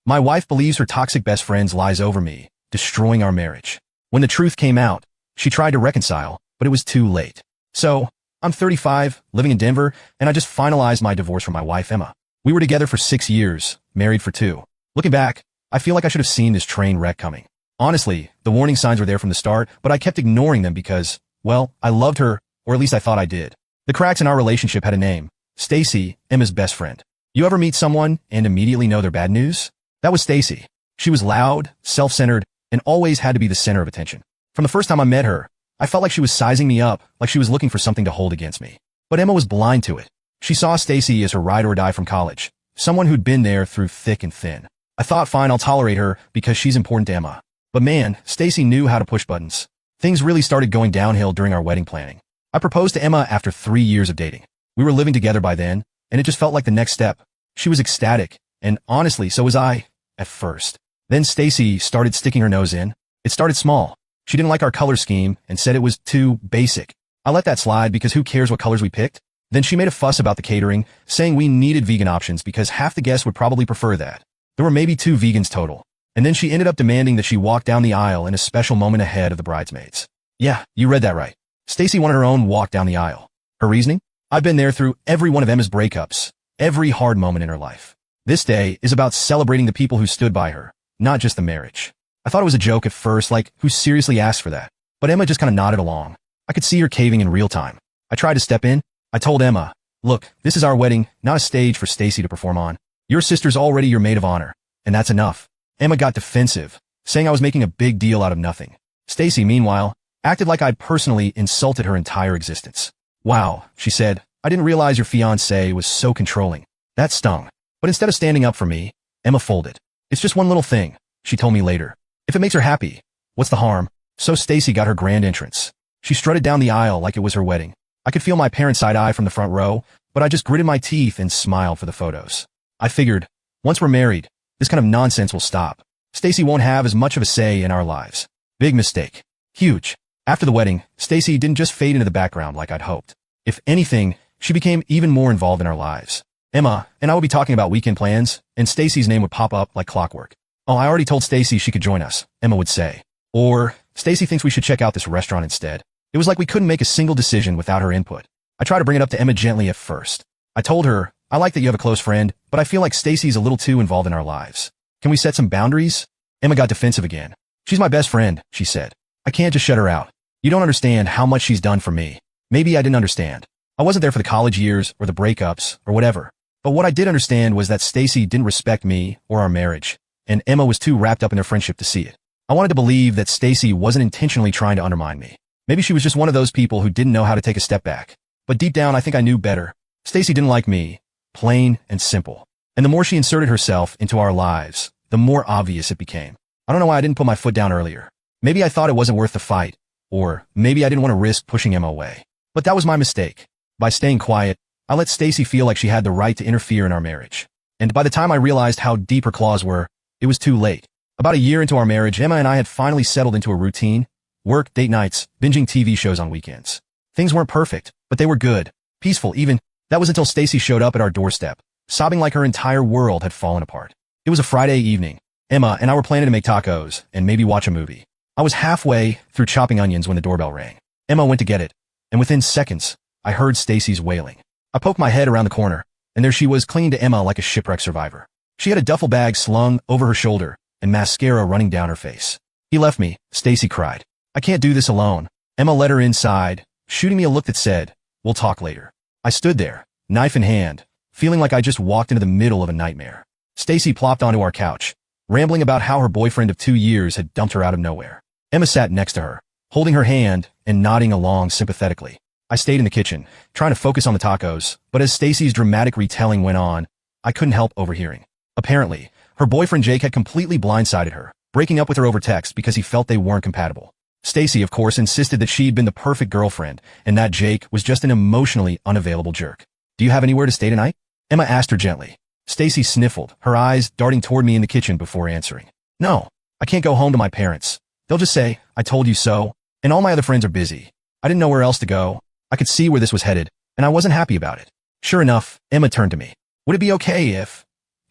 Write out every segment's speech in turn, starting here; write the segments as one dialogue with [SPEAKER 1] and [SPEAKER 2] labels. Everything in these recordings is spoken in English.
[SPEAKER 1] My wife believes her toxic best friend's lies over me, destroying our marriage. When the truth came out, she tried to reconcile, but it was too late. So, I'm 35, living in Denver, and I just finalized my divorce from my wife, Emma. We were together for 6 years, married for 2. Looking back, I feel like I should have seen this train wreck coming. Honestly, the warning signs were there from the start, but I kept ignoring them because, well, I loved her, or at least I thought I did. The cracks in our relationship had a name. Stacy, Emma's best friend. You ever meet someone and immediately know they're bad news? That was Stacy. She was loud, self-centered, and always had to be the center of attention. From the first time I met her, I felt like she was sizing me up, like she was looking for something to hold against me. But Emma was blind to it. She saw Stacy as her ride or die from college, someone who'd been there through thick and thin. I thought, fine, I'll tolerate her because she's important to Emma. But man, Stacy knew how to push buttons. Things really started going downhill during our wedding planning. I proposed to Emma after 3 years of dating. We were living together by then, and it just felt like the next step. She was ecstatic, and honestly, so was I, at first. Then Stacy started sticking her nose in. It started small. She didn't like our color scheme and said it was too basic. I let that slide because who cares what colors we picked? Then she made a fuss about the catering, saying we needed vegan options because half the guests would probably prefer that. There were maybe 2 vegans total. And then she ended up demanding that she walk down the aisle in a special moment ahead of the bridesmaids. Yeah, you read that right. Stacy wanted her own walk down the aisle. Her reasoning? I've been there through every one of Emma's breakups, every hard moment in her life. This day is about celebrating the people who stood by her, not just the marriage. I thought it was a joke at first, like, who seriously asked for that? But Emma just kind of nodded along. I could see her caving in real time. I tried to step in. I told Emma, look, this is our wedding, not a stage for Stacy to perform on. Your sister's already your maid of honor, and that's enough. Emma got defensive, saying I was making a big deal out of nothing. Stacy, meanwhile, acted like I'd personally insulted her entire existence. Wow, she said, I didn't realize your fiancé was so controlling. That stung. But instead of standing up for me, Emma folded. It's just one little thing, she told me later. If it makes her happy, what's the harm? So Stacy got her grand entrance. She strutted down the aisle like it was her wedding. I could feel my parents' side eye from the front row, but I just gritted my teeth and smiled for the photos. I figured, once we're married, this kind of nonsense will stop. Stacy won't have as much of a say in our lives. Big mistake. Huge. After the wedding, Stacy didn't just fade into the background like I'd hoped. If anything, she became even more involved in our lives. Emma and I would be talking about weekend plans, and Stacy's name would pop up like clockwork. Oh, I already told Stacy she could join us, Emma would say. Or, Stacy thinks we should check out this restaurant instead. It was like we couldn't make a single decision without her input. I tried to bring it up to Emma gently at first. I told her, I like that you have a close friend, but I feel like Stacy's a little too involved in our lives. Can we set some boundaries? Emma got defensive again. She's my best friend, she said. I can't just shut her out. You don't understand how much she's done for me. Maybe I didn't understand. I wasn't there for the college years or the breakups or whatever. But what I did understand was that Stacy didn't respect me or our marriage, and Emma was too wrapped up in their friendship to see it. I wanted to believe that Stacy wasn't intentionally trying to undermine me. Maybe she was just one of those people who didn't know how to take a step back. But deep down, I think I knew better. Stacy didn't like me. Plain and simple. And the more she inserted herself into our lives, the more obvious it became. I don't know why I didn't put my foot down earlier. Maybe I thought it wasn't worth the fight, or maybe I didn't want to risk pushing Emma away. But that was my mistake. By staying quiet, I let Stacy feel like she had the right to interfere in our marriage. And by the time I realized how deep her claws were, it was too late. About a year into our marriage, Emma and I had finally settled into a routine. Work, date nights, binging TV shows on weekends. Things weren't perfect, but they were good. Peaceful, even. That was until Stacy showed up at our doorstep, sobbing like her entire world had fallen apart. It was a Friday evening. Emma and I were planning to make tacos and maybe watch a movie. I was halfway through chopping onions when the doorbell rang. Emma went to get it, and within seconds, I heard Stacy's wailing. I poked my head around the corner, and there she was clinging to Emma like a shipwreck survivor. She had a duffel bag slung over her shoulder and mascara running down her face. He left me, Stacy cried. I can't do this alone. Emma led her inside, shooting me a look that said, we'll talk later. I stood there, knife in hand, feeling like I just walked into the middle of a nightmare. Stacy plopped onto our couch, rambling about how her boyfriend of 2 years had dumped her out of nowhere. Emma sat next to her, holding her hand and nodding along sympathetically. I stayed in the kitchen, trying to focus on the tacos, but as Stacy's dramatic retelling went on, I couldn't help overhearing. Apparently, her boyfriend Jake had completely blindsided her, breaking up with her over text because he felt they weren't compatible. Stacy, of course, insisted that she'd been the perfect girlfriend, and that Jake was just an emotionally unavailable jerk. Do you have anywhere to stay tonight? Emma asked her gently. Stacy sniffled, her eyes darting toward me in the kitchen before answering. No, I can't go home to my parents. They'll just say, I told you so, and all my other friends are busy. I didn't know where else to go. I could see where this was headed, and I wasn't happy about it. Sure enough, Emma turned to me. Would it be okay if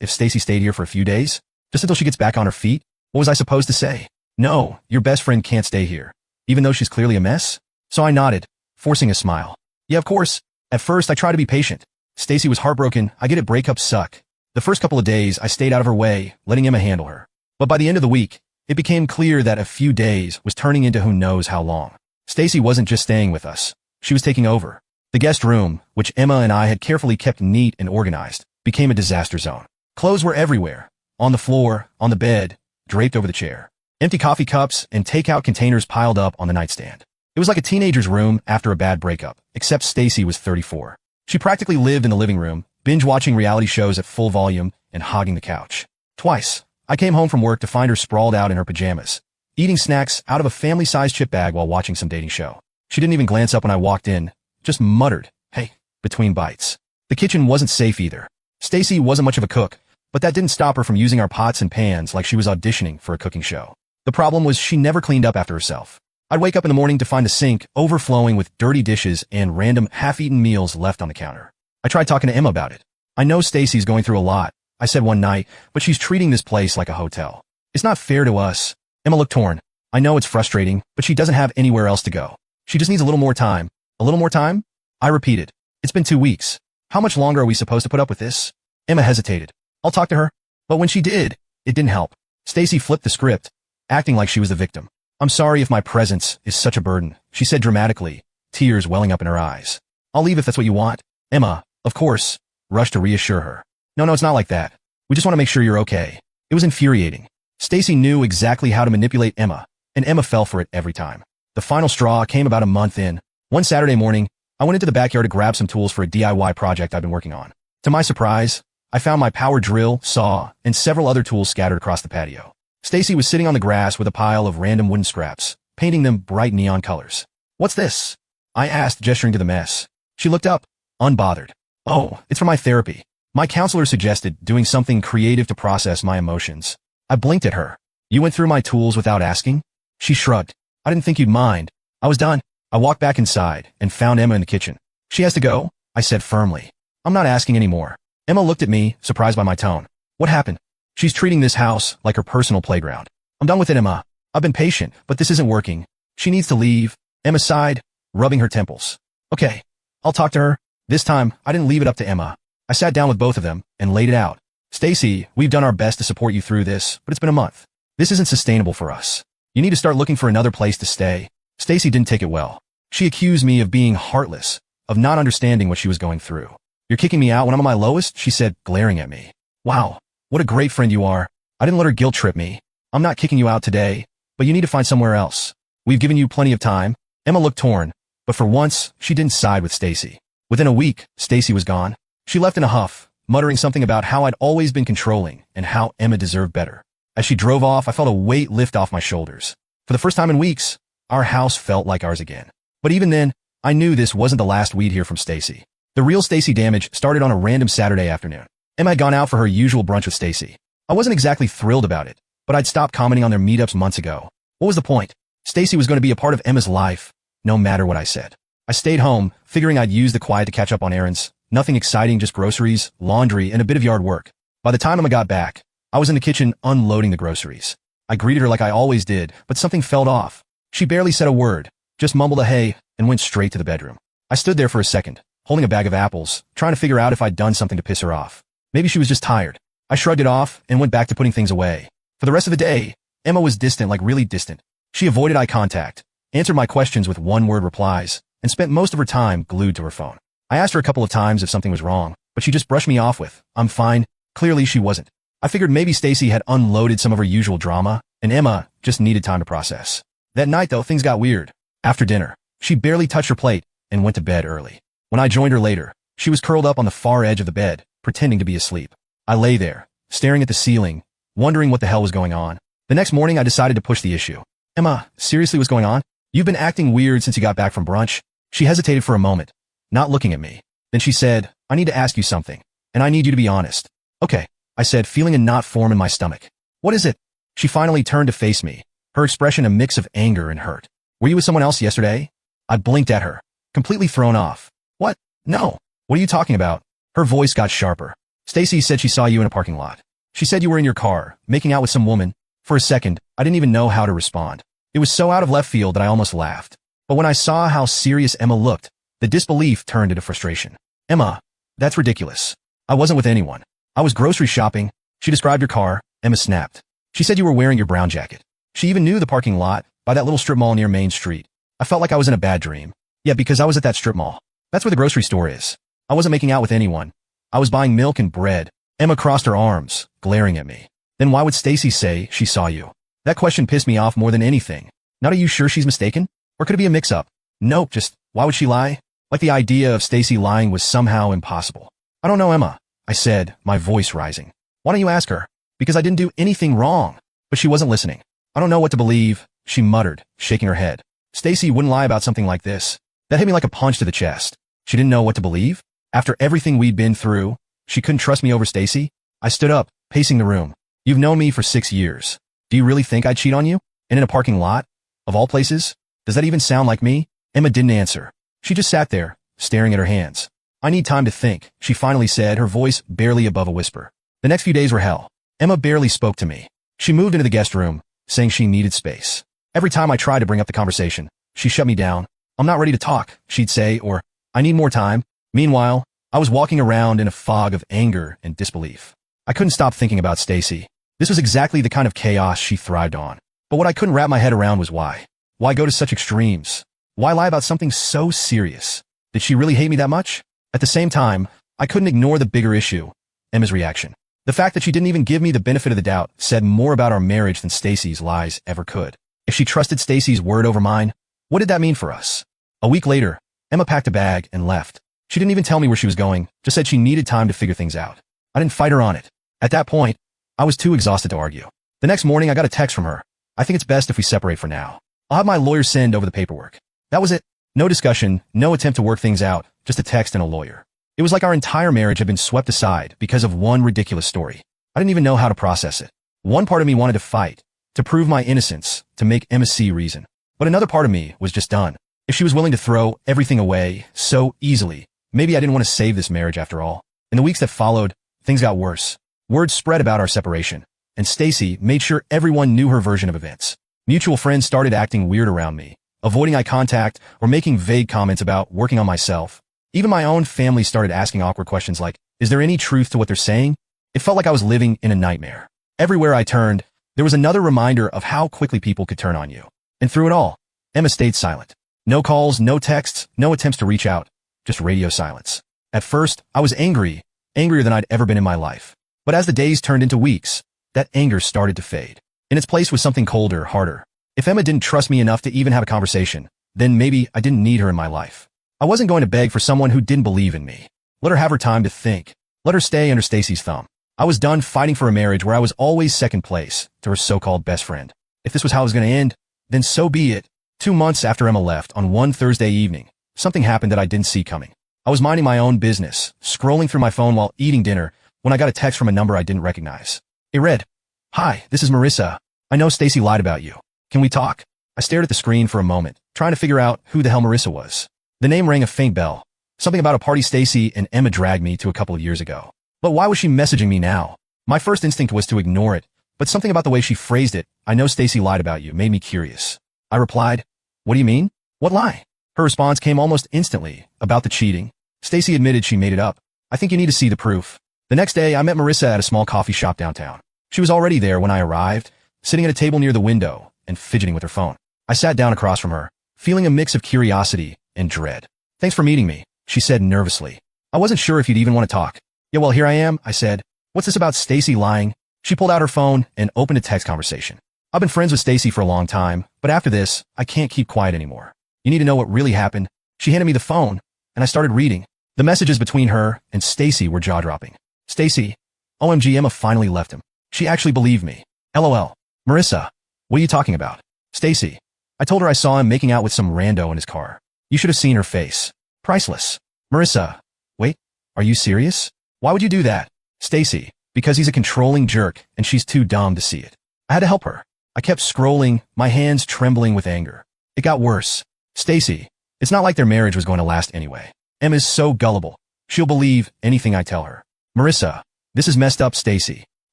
[SPEAKER 1] Stacy stayed here for a few days? Just until she gets back on her feet? What was I supposed to say? No, your best friend can't stay here, even though she's clearly a mess? So I nodded, forcing a smile. Yeah, of course. At first, I tried to be patient. Stacy was heartbroken. I get it, breakups suck. The first couple of days, I stayed out of her way, letting Emma handle her. But by the end of the week, it became clear that a few days was turning into who knows how long. Stacy wasn't just staying with us. She was taking over. The guest room, which Emma and I had carefully kept neat and organized, became a disaster zone. Clothes were everywhere. On the floor, on the bed, draped over the chair. Empty coffee cups and takeout containers piled up on the nightstand. It was like a teenager's room after a bad breakup, except Stacy was 34. She practically lived in the living room, binge-watching reality shows at full volume and hogging the couch. Twice, I came home from work to find her sprawled out in her pajamas, eating snacks out of a family-sized chip bag while watching some dating show. She didn't even glance up when I walked in, just muttered, "Hey," between bites. The kitchen wasn't safe either. Stacy wasn't much of a cook, but that didn't stop her from using our pots and pans like she was auditioning for a cooking show. The problem was she never cleaned up after herself. I'd wake up in the morning to find the sink overflowing with dirty dishes and random half-eaten meals left on the counter. I tried talking to Emma about it. I know Stacy's going through a lot, I said one night, but she's treating this place like a hotel. It's not fair to us. Emma looked torn. I know it's frustrating, but she doesn't have anywhere else to go. She just needs a little more time. A little more time? I repeated. It's been 2 weeks. How much longer are we supposed to put up with this? Emma hesitated. I'll talk to her. But when she did, it didn't help. Stacy flipped the script, acting like she was the victim. I'm sorry if my presence is such a burden, she said dramatically, tears welling up in her eyes. I'll leave if that's what you want. Emma, of course, rushed to reassure her. No, it's not like that. We just want to make sure you're okay. It was infuriating. Stacy knew exactly how to manipulate Emma, and Emma fell for it every time. The final straw came about a month in. One Saturday morning, I went into the backyard to grab some tools for a DIY project I've been working on. To my surprise, I found my power drill, saw, and several other tools scattered across the patio. Stacy was sitting on the grass with a pile of random wooden scraps, painting them bright neon colors. What's this? I asked, gesturing to the mess. She looked up, unbothered. Oh, it's for my therapy. My counselor suggested doing something creative to process my emotions. I blinked at her. You went through my tools without asking? She shrugged. I didn't think you'd mind. I was done. I walked back inside and found Emma in the kitchen. She has to go, I said firmly. I'm not asking anymore. Emma looked at me, surprised by my tone. What happened? She's treating this house like her personal playground. I'm done with it, Emma. I've been patient, but this isn't working. She needs to leave. Emma sighed, rubbing her temples. Okay, I'll talk to her. This time, I didn't leave it up to Emma. I sat down with both of them and laid it out. Stacy, we've done our best to support you through this, but it's been a month. This isn't sustainable for us. You need to start looking for another place to stay. Stacy didn't take it well. She accused me of being heartless, of not understanding what she was going through. You're kicking me out when I'm at my lowest, she said, glaring at me. Wow, what a great friend you are. I didn't let her guilt trip me. I'm not kicking you out today, but you need to find somewhere else. We've given you plenty of time. Emma looked torn, but for once, she didn't side with Stacy. Within a week, Stacy was gone. She left in a huff, muttering something about how I'd always been controlling and how Emma deserved better. As she drove off, I felt a weight lift off my shoulders. For the first time in weeks, our house felt like ours again. But even then, I knew this wasn't the last we'd hear from Stacy. The real Stacy damage started on a random Saturday afternoon. Emma had gone out for her usual brunch with Stacy. I wasn't exactly thrilled about it, but I'd stopped commenting on their meetups months ago. What was the point? Stacy was going to be a part of Emma's life, no matter what I said. I stayed home, figuring I'd use the quiet to catch up on errands. Nothing exciting, just groceries, laundry, and a bit of yard work. By the time Emma got back, I was in the kitchen unloading the groceries. I greeted her like I always did, but something felt off. She barely said a word, just mumbled a hey, and went straight to the bedroom. I stood there for a second, holding a bag of apples, trying to figure out if I'd done something to piss her off. Maybe she was just tired. I shrugged it off and went back to putting things away. For the rest of the day, Emma was distant, like really distant. She avoided eye contact, answered my questions with one-word replies, and spent most of her time glued to her phone. I asked her a couple of times if something was wrong, but she just brushed me off with, I'm fine. Clearly she wasn't. I figured maybe Stacy had unloaded some of her usual drama, and Emma just needed time to process. That night, though, things got weird. After dinner, she barely touched her plate and went to bed early. When I joined her later, she was curled up on the far edge of the bed, pretending to be asleep. I lay there, staring at the ceiling, wondering what the hell was going on. The next morning, I decided to push the issue. Emma, seriously, what's going on? You've been acting weird since you got back from brunch. She hesitated for a moment, not looking at me. Then she said, I need to ask you something, and I need you to be honest. Okay, I said, feeling a knot form in my stomach. What is it? She finally turned to face me, her expression a mix of anger and hurt. Were you with someone else yesterday? I blinked at her, completely thrown off. What? No. What are you talking about? Her voice got sharper. Stacy said she saw you in a parking lot. She said you were in your car, making out with some woman. For a second, I didn't even know how to respond. It was so out of left field that I almost laughed. But when I saw how serious Emma looked, the disbelief turned into frustration. Emma, that's ridiculous. I wasn't with anyone. I was grocery shopping. She described your car. Emma snapped. She said you were wearing your brown jacket. She even knew the parking lot by that little strip mall near Main Street. I felt like I was in a bad dream. Yeah, because I was at that strip mall. That's where the grocery store is. I wasn't making out with anyone. I was buying milk and bread. Emma crossed her arms, glaring at me. Then why would Stacy say she saw you? That question pissed me off more than anything. Not are you sure she's mistaken? Or could it be a mix-up? Nope, just why would she lie? Like the idea of Stacy lying was somehow impossible. I don't know, Emma, I said, my voice rising. Why don't you ask her? Because I didn't do anything wrong. But she wasn't listening. I don't know what to believe, she muttered, shaking her head. Stacy wouldn't lie about something like this. That hit me like a punch to the chest. She didn't know what to believe? After everything we'd been through, she couldn't trust me over Stacy? I stood up, pacing the room. You've known me for 6 years. Do you really think I'd cheat on you? And in a parking lot? Of all places? Does that even sound like me? Emma didn't answer. She just sat there, staring at her hands. I need time to think, she finally said, her voice barely above a whisper. The next few days were hell. Emma barely spoke to me. She moved into the guest room, saying she needed space. Every time I tried to bring up the conversation, she shut me down. I'm not ready to talk, she'd say, or I need more time. Meanwhile, I was walking around in a fog of anger and disbelief. I couldn't stop thinking about Stacy. This was exactly the kind of chaos she thrived on. But what I couldn't wrap my head around was why. Why go to such extremes? Why lie about something so serious? Did she really hate me that much? At the same time, I couldn't ignore the bigger issue, Emma's reaction. The fact that she didn't even give me the benefit of the doubt said more about our marriage than Stacy's lies ever could. If she trusted Stacy's word over mine, what did that mean for us? A week later, Emma packed a bag and left. She didn't even tell me where she was going, just said she needed time to figure things out. I didn't fight her on it. At that point, I was too exhausted to argue. The next morning, I got a text from her. I think it's best if we separate for now. I'll have my lawyer send over the paperwork. That was it. No discussion, no attempt to work things out, just a text and a lawyer. It was like our entire marriage had been swept aside because of one ridiculous story. I didn't even know how to process it. One part of me wanted to fight, to prove my innocence, to make Emma see reason. But another part of me was just done. If she was willing to throw everything away so easily, maybe I didn't want to save this marriage after all. In the weeks that followed, things got worse. Word spread about our separation, and Stacy made sure everyone knew her version of events. Mutual friends started acting weird around me, avoiding eye contact or making vague comments about working on myself. Even my own family started asking awkward questions like, is there any truth to what they're saying? It felt like I was living in a nightmare. Everywhere I turned, there was another reminder of how quickly people could turn on you. And through it all, Emma stayed silent. No calls, no texts, no attempts to reach out, just radio silence. At first, I was angry, angrier than I'd ever been in my life. But as the days turned into weeks, that anger started to fade. In its place was something colder, harder. If Emma didn't trust me enough to even have a conversation, then maybe I didn't need her in my life. I wasn't going to beg for someone who didn't believe in me. Let her have her time to think. Let her stay under Stacy's thumb. I was done fighting for a marriage where I was always second place to her so-called best friend. If this was how it was going to end, then so be it. 2 months after Emma left, on one Thursday evening, something happened that I didn't see coming. I was minding my own business, scrolling through my phone while eating dinner, when I got a text from a number I didn't recognize. It read, "Hi, this is Marissa. I know Stacy lied about you. Can we talk?" I stared at the screen for a moment, trying to figure out who the hell Marissa was. The name rang a faint bell. Something about a party Stacy and Emma dragged me to a couple of years ago. But why was she messaging me now? My first instinct was to ignore it, but something about the way she phrased it, "I know Stacy lied about you," made me curious. I replied, "What do you mean? What lie?" Her response came almost instantly, about the cheating. Stacy admitted she made it up. "I think you need to see the proof." The next day, I met Marissa at a small coffee shop downtown. She was already there when I arrived, sitting at a table near the window and fidgeting with her phone. I sat down across from her, feeling a mix of curiosity and dread. "Thanks for meeting me," she said nervously. "I wasn't sure if you'd even want to talk." "Yeah, well, here I am," I said. "What's this about Stacy lying?" She pulled out her phone and opened a text conversation. "I've been friends with Stacy for a long time, but after this, I can't keep quiet anymore. You need to know what really happened." She handed me the phone, and I started reading. The messages between her and Stacy were jaw-dropping. "Stacy, OMG, Emma finally left him. She actually believed me. LOL. Marissa, what are you talking about?" "Stacy, I told her I saw him making out with some rando in his car. You should have seen her face. Priceless." "Marissa, wait, are you serious? Why would you do that?" "Stacy, because he's a controlling jerk and she's too dumb to see it." I had to help her. I kept scrolling, my hands trembling with anger. It got worse. "Stacy, it's not like their marriage was going to last anyway. Emma's so gullible. She'll believe anything I tell her." "Marissa, this is messed up, Stacy.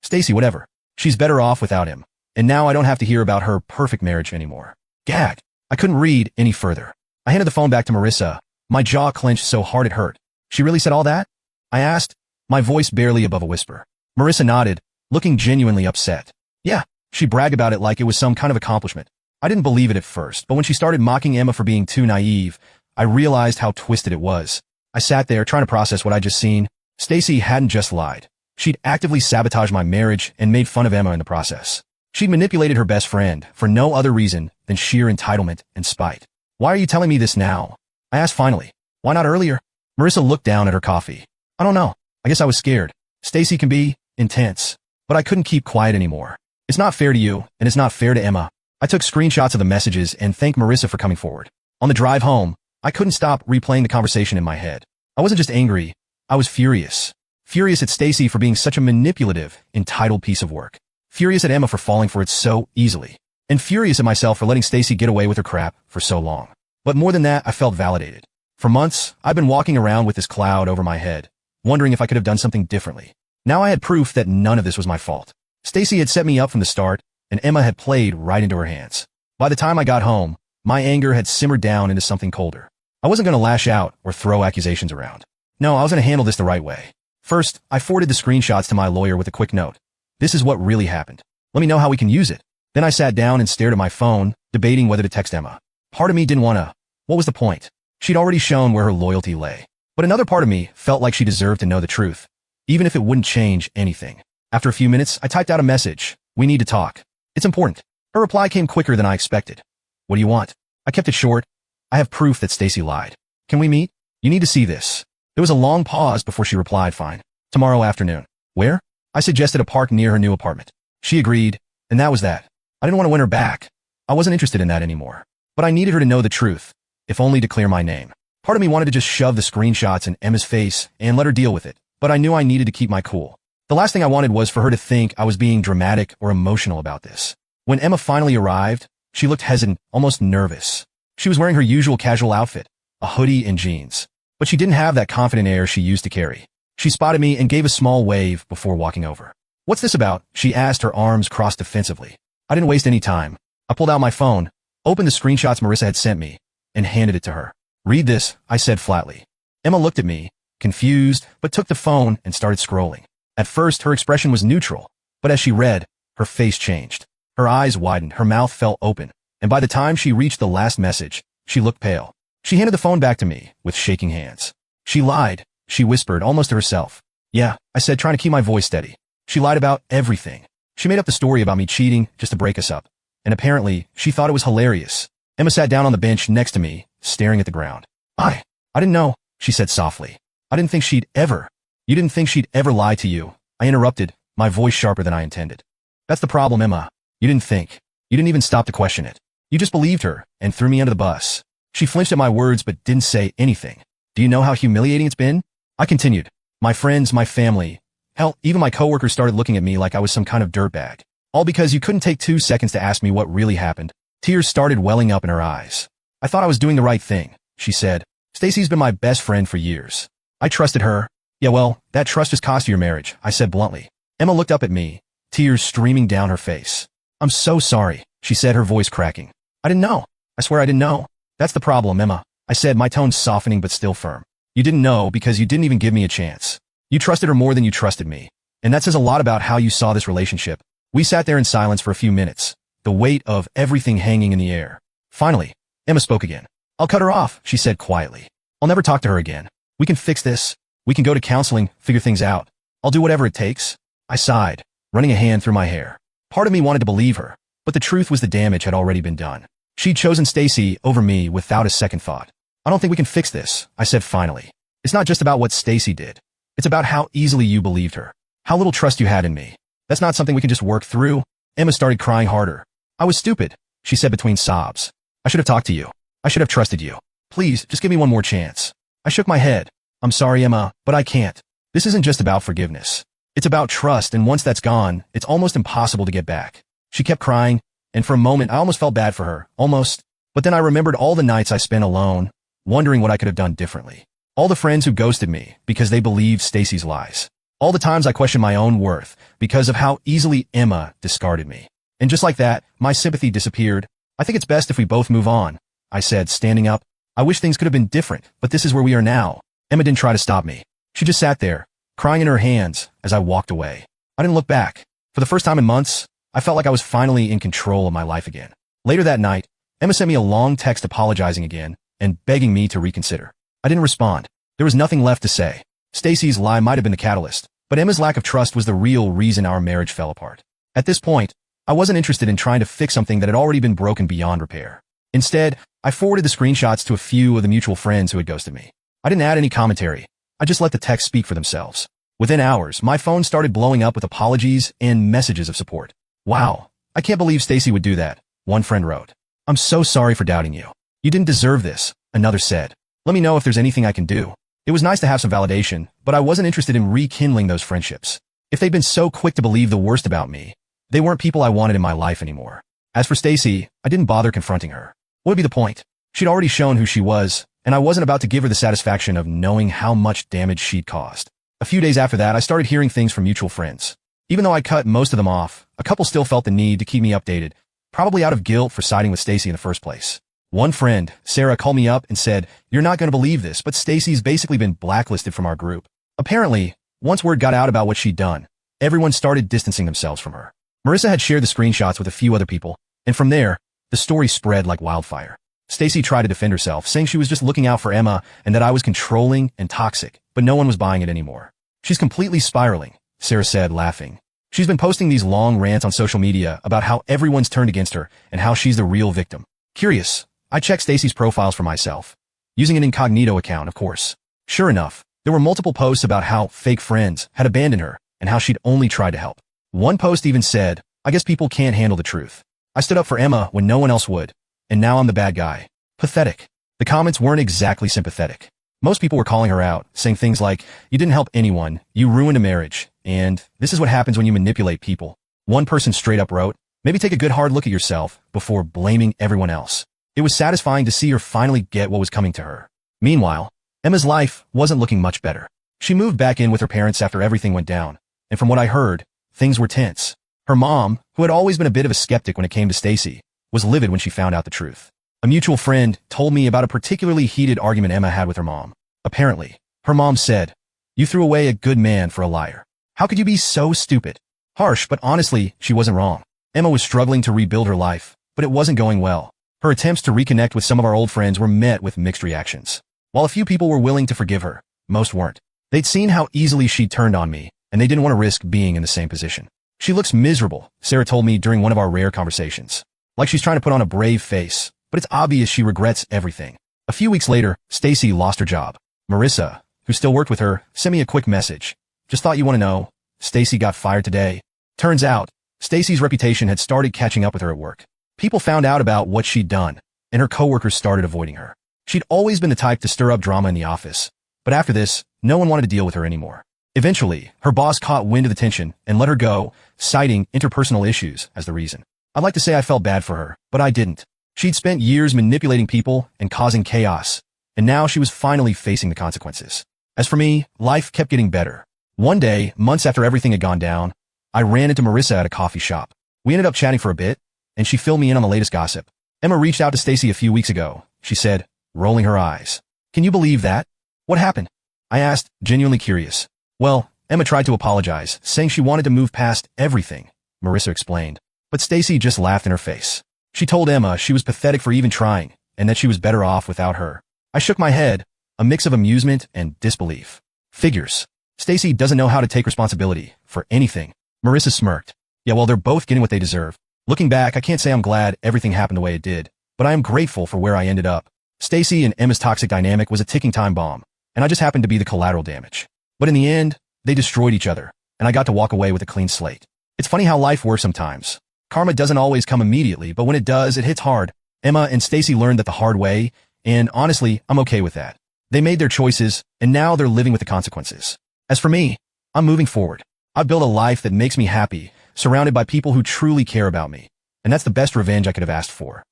[SPEAKER 1] Stacy, whatever. She's better off without him. And now I don't have to hear about her perfect marriage anymore. Gag. I couldn't read any further. I handed the phone back to Marissa. My jaw clenched so hard it hurt. She really said all that? I asked, my voice barely above a whisper. Marissa nodded, looking genuinely upset. Yeah, she bragged about it like it was some kind of accomplishment. I didn't believe it at first, but when she started mocking Emma for being too naive, I realized how twisted it was. I sat there trying to process what I'd just seen. Stacy hadn't just lied. She'd actively sabotaged my marriage and made fun of Emma in the process. She'd manipulated her best friend for no other reason than sheer entitlement and spite. Why are you telling me this now? I asked finally. Why not earlier? Marissa looked down at her coffee. I don't know. I guess I was scared. Stacy can be intense, but I couldn't keep quiet anymore. It's not fair to you, and it's not fair to Emma. I took screenshots of the messages and thanked Marissa for coming forward. On the drive home, I couldn't stop replaying the conversation in my head. I wasn't just angry. I was furious. Furious at Stacy for being such a manipulative, entitled piece of work. Furious at Emma for falling for it so easily. And furious at myself for letting Stacy get away with her crap for so long. But more than that, I felt validated. For months, I've been walking around with this cloud over my head, wondering if I could have done something differently. Now I had proof that none of this was my fault. Stacy had set me up from the start, and Emma had played right into her hands. By the time I got home, my anger had simmered down into something colder. I wasn't going to lash out or throw accusations around. No, I was going to handle this the right way. First, I forwarded the screenshots to my lawyer with a quick note. This is what really happened. Let me know how we can use it. Then I sat down and stared at my phone, debating whether to text Emma. Part of me didn't want to. What was the point? She'd already shown where her loyalty lay. But another part of me felt like she deserved to know the truth, even if it wouldn't change anything. After a few minutes, I typed out a message. We need to talk. It's important. Her reply came quicker than I expected. What do you want? I kept it short. I have proof that Stacy lied. Can we meet? You need to see this. There was a long pause before she replied, fine. Tomorrow afternoon. Where? I suggested a park near her new apartment. She agreed, and that was that. I didn't want to win her back. I wasn't interested in that anymore. But I needed her to know the truth, if only to clear my name. Part of me wanted to just shove the screenshots in Emma's face and let her deal with it, but I knew I needed to keep my cool. The last thing I wanted was for her to think I was being dramatic or emotional about this. When Emma finally arrived, she looked hesitant, almost nervous. She was wearing her usual casual outfit, a hoodie and jeans. But she didn't have that confident air she used to carry. She spotted me and gave a small wave before walking over. What's this about? She asked, her arms crossed defensively. I didn't waste any time. I pulled out my phone, opened the screenshots Marissa had sent me, and handed it to her. Read this, I said flatly. Emma looked at me, confused, but took the phone and started scrolling. At first, her expression was neutral, but as she read, her face changed. Her eyes widened, her mouth fell open, and by the time she reached the last message, she looked pale. She handed the phone back to me with shaking hands. She lied, she whispered, almost to herself. Yeah, I said, trying to keep my voice steady. She lied about everything. She made up the story about me cheating just to break us up. And apparently, she thought it was hilarious. Emma sat down on the bench next to me, staring at the ground. I didn't know, she said softly. I didn't think she'd ever. You didn't think she'd ever lie to you. I interrupted, my voice sharper than I intended. That's the problem, Emma. You didn't think. You didn't even stop to question it. You just believed her and threw me under the bus. She flinched at my words but didn't say anything. Do you know how humiliating it's been? I continued. My friends, my family, hell, even my coworkers started looking at me like I was some kind of dirtbag. All because you couldn't take 2 seconds to ask me what really happened. Tears started welling up in her eyes. I thought I was doing the right thing, she said. Stacy's been my best friend for years. I trusted her. Yeah, well, that trust has cost you your marriage, I said bluntly. Emma looked up at me, tears streaming down her face. I'm so sorry, she said, her voice cracking. I didn't know. I swear I didn't know. That's the problem, Emma, I said, my tone softening but still firm. You didn't know because you didn't even give me a chance. You trusted her more than you trusted me. And that says a lot about how you saw this relationship. We sat there in silence for a few minutes, the weight of everything hanging in the air. Finally, Emma spoke again. I'll cut her off, she said quietly. I'll never talk to her again. We can fix this. We can go to counseling, figure things out. I'll do whatever it takes. I sighed, running a hand through my hair. Part of me wanted to believe her, but the truth was the damage had already been done. She'd chosen Stacy over me without a second thought. I don't think we can fix this, I said finally. It's not just about what Stacy did. It's about how easily you believed her. How little trust you had in me. That's not something we can just work through. Emma started crying harder. I was stupid, she said between sobs. I should have talked to you. I should have trusted you. Please, just give me one more chance. I shook my head. I'm sorry, Emma, but I can't. This isn't just about forgiveness. It's about trust, and once that's gone, it's almost impossible to get back. She kept crying, and for a moment I almost felt bad for her. Almost. But then I remembered all the nights I spent alone, wondering what I could have done differently. All the friends who ghosted me because they believed Stacy's lies. All the times I questioned my own worth because of how easily Emma discarded me. And just like that, my sympathy disappeared. I think it's best if we both move on, I said, standing up. I wish things could have been different, but this is where we are now. Emma didn't try to stop me. She just sat there, crying in her hands as I walked away. I didn't look back. For the first time in months, I felt like I was finally in control of my life again. Later that night, Emma sent me a long text apologizing again and begging me to reconsider. I didn't respond. There was nothing left to say. Stacy's lie might have been the catalyst, but Emma's lack of trust was the real reason our marriage fell apart. At this point, I wasn't interested in trying to fix something that had already been broken beyond repair. Instead, I forwarded the screenshots to a few of the mutual friends who had ghosted me. I didn't add any commentary. I just let the texts speak for themselves. Within hours, my phone started blowing up with apologies and messages of support. Wow, I can't believe Stacy would do that, one friend wrote. I'm so sorry for doubting you. You didn't deserve this, another said. Let me know if there's anything I can do. It was nice to have some validation, but I wasn't interested in rekindling those friendships. If they'd been so quick to believe the worst about me, they weren't people I wanted in my life anymore. As for Stacy, I didn't bother confronting her. What would be the point? She'd already shown who she was, and I wasn't about to give her the satisfaction of knowing how much damage she'd caused. A few days after that, I started hearing things from mutual friends. Even though I cut most of them off, a couple still felt the need to keep me updated, probably out of guilt for siding with Stacy in the first place. One friend, Sarah, called me up and said, "You're not going to believe this, but Stacy's basically been blacklisted from our group." Apparently, once word got out about what she'd done, everyone started distancing themselves from her. Marissa had shared the screenshots with a few other people, and from there, the story spread like wildfire. Stacy tried to defend herself, saying she was just looking out for Emma and that I was controlling and toxic, but no one was buying it anymore. She's completely spiraling, Sarah said, laughing. She's been posting these long rants on social media about how everyone's turned against her and how she's the real victim. Curious, I checked Stacy's profiles for myself, using an incognito account, of course. Sure enough, there were multiple posts about how fake friends had abandoned her and how she'd only tried to help. One post even said, "I guess people can't handle the truth. I stood up for Emma when no one else would, and now I'm the bad guy." Pathetic. The comments weren't exactly sympathetic. Most people were calling her out, saying things like, "You didn't help anyone, you ruined a marriage, and this is what happens when you manipulate people." One person straight up wrote, "Maybe take a good hard look at yourself before blaming everyone else." It was satisfying to see her finally get what was coming to her. Meanwhile, Emma's life wasn't looking much better. She moved back in with her parents after everything went down, and from what I heard, things were tense. Her mom, who had always been a bit of a skeptic when it came to Stacy, was livid when she found out the truth. A mutual friend told me about a particularly heated argument Emma had with her mom. Apparently, her mom said, "You threw away a good man for a liar. How could you be so stupid?" Harsh, but honestly, she wasn't wrong. Emma was struggling to rebuild her life, but it wasn't going well. Her attempts to reconnect with some of our old friends were met with mixed reactions. While a few people were willing to forgive her, most weren't. They'd seen how easily she turned on me, and they didn't want to risk being in the same position. "She looks miserable," Sarah told me during one of our rare conversations. "Like she's trying to put on a brave face, but it's obvious she regrets everything." A few weeks later, Stacy lost her job. Marissa, who still worked with her, sent me a quick message. "Just thought you want to know, Stacy got fired today." Turns out, Stacy's reputation had started catching up with her at work. People found out about what she'd done, and her coworkers started avoiding her. She'd always been the type to stir up drama in the office, but after this, no one wanted to deal with her anymore. Eventually, her boss caught wind of the tension and let her go, citing interpersonal issues as the reason. I'd like to say I felt bad for her, but I didn't. She'd spent years manipulating people and causing chaos, and now she was finally facing the consequences. As for me, life kept getting better. One day, months after everything had gone down, I ran into Marissa at a coffee shop. We ended up chatting for a bit, and she filled me in on the latest gossip. "Emma reached out to Stacy a few weeks ago," she said, rolling her eyes. "Can you believe that?" "What happened?" I asked, genuinely curious. "Well, Emma tried to apologize, saying she wanted to move past everything," Marissa explained. But Stacy just laughed in her face. She told Emma she was pathetic for even trying, and that she was better off without her. I shook my head, a mix of amusement and disbelief. Figures. Stacy doesn't know how to take responsibility for anything. Marissa smirked. "Yeah, well, they're both getting what they deserve. Looking back, I can't say I'm glad everything happened the way it did, but I am grateful for where I ended up." Stacy and Emma's toxic dynamic was a ticking time bomb, and I just happened to be the collateral damage. But in the end, they destroyed each other, and I got to walk away with a clean slate. It's funny how life works sometimes. Karma doesn't always come immediately, but when it does, it hits hard. Emma and Stacy learned that the hard way, and honestly, I'm okay with that. They made their choices, and now they're living with the consequences. As for me, I'm moving forward. I've built a life that makes me happy, surrounded by people who truly care about me, and that's the best revenge I could have asked for.